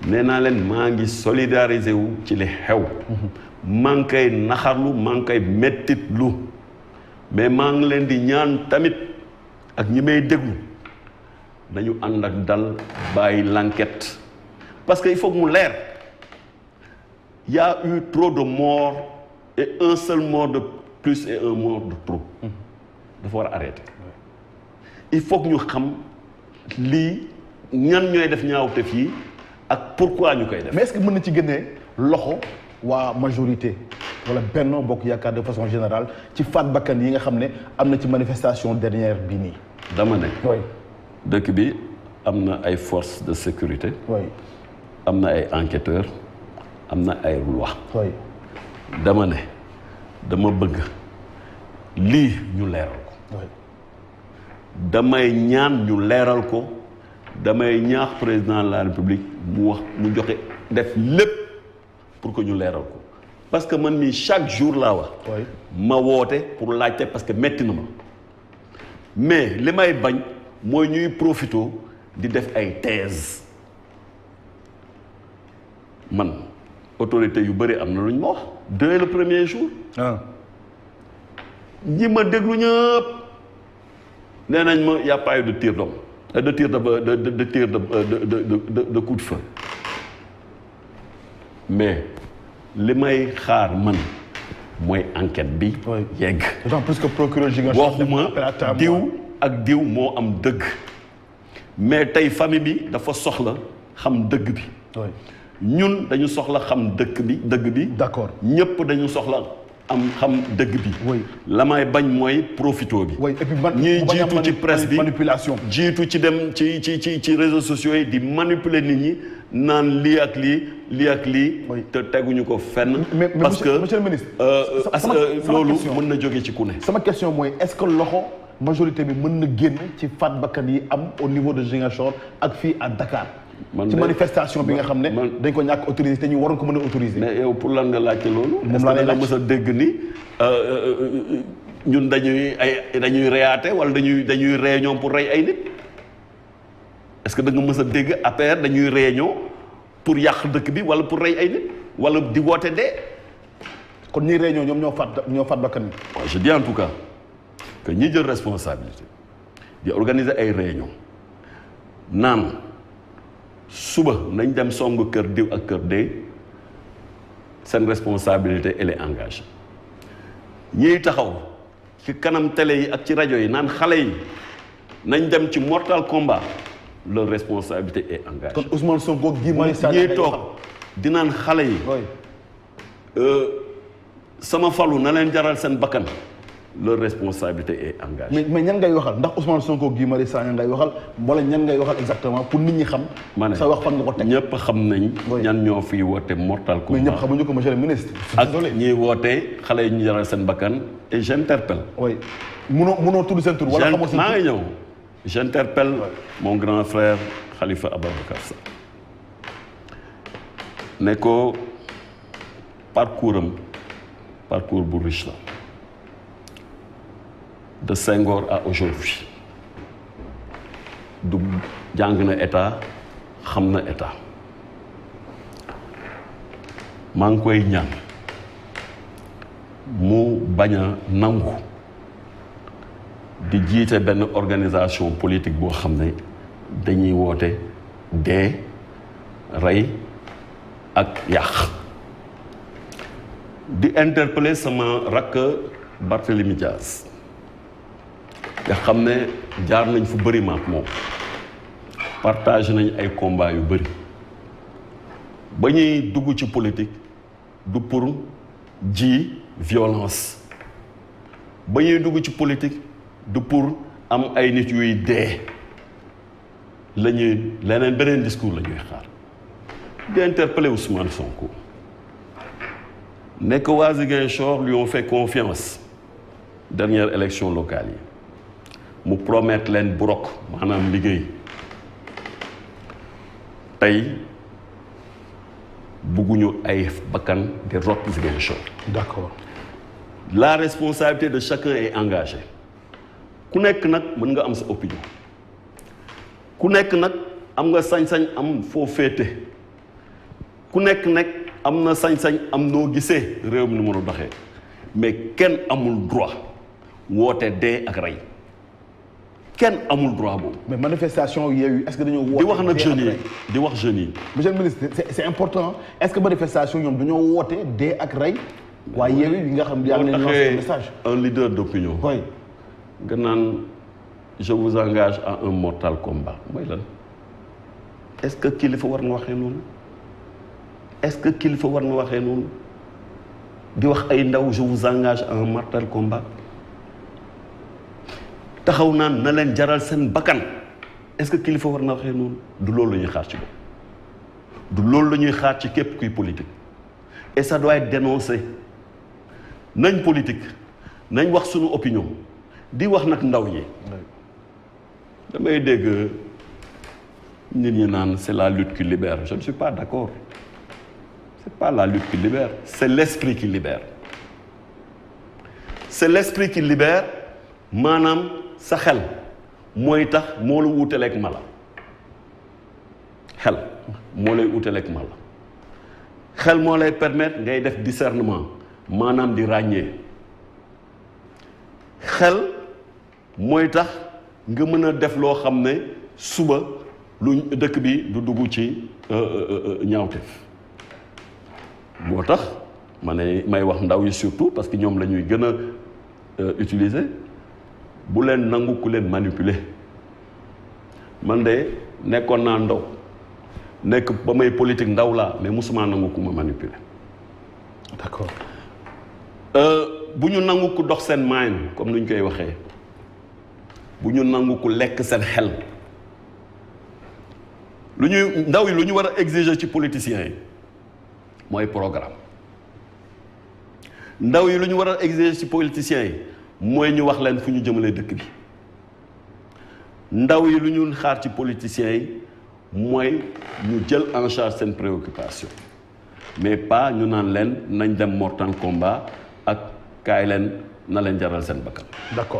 nee naa leen maa ngi solidariser wu ci li xew. maa ngi koy naxarlu maa ngi koy mettitlu mais maa ngi leen di ñaan tamit ak ñi may déglu nañu ànd ak dal bàyyi l'enquête parce que il faut que mu leer il y a eu trop de morts et un seul mort de plus et un mort de trop dafa war a arrêter il faut que ñu xam lii ñan ñooy def ñaawteef yi ak pourquoi ñu koy def. mais est-ce que mën na ci génnee loxo waa majorité wala Benno Bokk Yaakaar de façon générale ci faat bakkan yi nga xam ne am na ci manifestation dernière bi nii. dama ne. dëkk bi am na ay forces de sécurité. am na ay enquêteurs am na ay loi. dama ne dama bëgg lii ñu leeral ko. damay ñaan ñu leeral ko damay ñaax président de la République mu wax mu joxe def lépp pour que ñu leeral ko parce que man mii chaque jour laa wax. ma woote pour laajte parce que metti na ma mais li may bañ mooy ñuy profito di def ay thèse man autorité yu bëri am na lu ñu ma wax dès le premier jour. ñi ma déglu ñëpp nee nañ ma y a pas eu de tir d'homme de tir de coup de feu mais li may xaar man mooy enquête bi. yegg. d'autant plus que procureur waxuma diw ak diw moo am dëgg mais tey famille bi dafa soxla xam dëgg bi. ñun dañu soxla xam dëgg bi. d'accord ñëpp dañu soxla am xam dëgg bi. la may bañ mooy profito bi. et puis ñuy jiitu ci presse bi manipulation. jiitu ci dem ci réseaux sociaux yi di manipuler nit ñi naan lii ak lii. te teguñu ko fenn. parce que monsieur le ministre. loolu mën na jóge ci ku ne. sama question mooy est-ce que loxo majorité bi mën na génn ci faat bakkan yi am au niveau de Ziguinchor ak fii à Dakar. ci manifestation bi nga xam ne dañ ko ñàkk autorisé te ñu waroon ko mën a autorisé. mais yow pour lan nga laajte loolu. moom laa lay laaj est-ce que da nga mës a dégg ni ñun dañuy reyaate wala dañuy réunion pour rey ay nit est-ce que da nga mës a dégg APR dañuy réunion pour yàq dëkk bi wala pour rey ay nit wala di woote dee. kon ñi réunion ñoom ñoo faat bakkan bi. je dis en tout cas que ñi jël responsabilité di organiser ay réunion naan. suba nañ dem song kër diw ak kër dee seen responsabilité elle est engagée ñiy taxaw ci kanam télé yi ak ci rajo yi naan xale yi nañ dem ci mortal combat leur responsabilité est engagée. kon Ousmane Sonko Guy Marius Sagna ñiy toog di naan xale yi. sama falu na leen jaral seen bakkan leur responsabilité est engagée. mais ñan ngay waxal ndax Ousmane Sonko Guy Marius Sagna ngay waxal wala ñan ngay waxal exactement pour nit ñi xam. ma ne sa wax fan nga ko teg. ñëpp xam nañ. ñan ñoo fiy woote mortal combat. mais ñëpp xamuñu ko monsieur le ministre. ak ñiy woote xale yi ñu jaral seen bakkan et j'interpelle. munoo tudd seen tur. wala xamoo seen tur maa ngi ñëw. j'interpelle mon grand frère Khalifa Ababacar Sall ne ko parcours bu riche la. de Senghor à aujourd'hui du jàng na état xam na état maa ngi koy ñaan mu bañ a nangu di jiite benn organisation politique boo xam ne dañuy woote dee rey ak yàq di interpeller sama rakk Barthélémy Dias nga xam ne jaar nañ fu bëri maak moom partage nañ ay combat yu bëri ba ñuy dugg ci politique du pour ji violence ba ñuy dugg ci politique du pour am ay nit yuy dee leneen beneen discours la ñuy xaar di interpeller Ousmane Sonko nekk waa Ziguinchor lui ont fait confiance dernière élection locale yi mu promettre leen brok maanaam liggéey tey bugguñu ay bakkan di rot Ziguinchor. D'accord. La responsabilité de chacun est engagée ku nekk nag mën nga am sa opinion ku nekk nag am nga sañ-sañ am foo féete ku nekk am na sañ-sañ am noo gisee réew mi nu mën a doxee mais kenn amul droit woote dee ak rey kenn amul droit boobu. mais manifestation yooyu est-ce que dañoo woote di wax nag jeunes yi di wax jeunes yi. monsieur le ministre c'est important est-ce que manifestation ñoom dañoo woote dee ak rey. waaye yooyu yi nga xam ne yaa ngi leen lancer message. un leader d'opinion. oui. nga naan je vous engage à un mortal combat mooy lan est-ce que kilifa war na waxee noonu est-ce que kilifa war na waxee noonu di wax ay ndaw je vous engage à un mortal combat taxaw naan na leen jaral seen bakkan est-ce que kilifa war na waxee noonu du loolu la ñuy xaar ci bopp du loolu la ñuy xaar ci képp kuy politique et ça doit être dénoncé nañ politique nañ wax sunu opinion di wax nag ndaw ñi damay dégg nit ñi naan c'est la lutte qui libère je ne suis pas d'accord c'est pas la lutte qui libère c'est l'esprit qui libère c'est l'esprit qui libère maanaam sa xel mooy tax moo la wutaleeg mala xel moo lay wutaleeg mala xel moo lay permettre ngay def discernement maanaam di ràññee xel mooy tax nga mën a def loo xam ne suba lu dëkk bi du dugg ci ñaawteef moo tax ma ne may wax ndaw yi surtout parce que ñoom la ñuy gën a utiliser bu leen nangu ku leen manipuler man de nekkoon naa ndaw nekk ba may politique ndaw laa mais musuma nangu ku ma manipuler. d'accord. bu ñu nangu ku dox seen main comme ni ñu koy waxee bu ñu nangu ku lekk seen xel lu ñuy ndaw yi lu ñu war a exiger ci politiciens yi mooy programme ndaw yi lu ñu war a exiger ci politiciens yi mooy ñu wax leen fu ñu jëmalee dëkk bi ndaw yi lu ñu xaar ci politiciens yi mooy ñu jël en charge seen préoccupation mais pas ñu naan leen nañ dem mortal combat ak kaay leen na leen jaral seen bakkan. D'accord.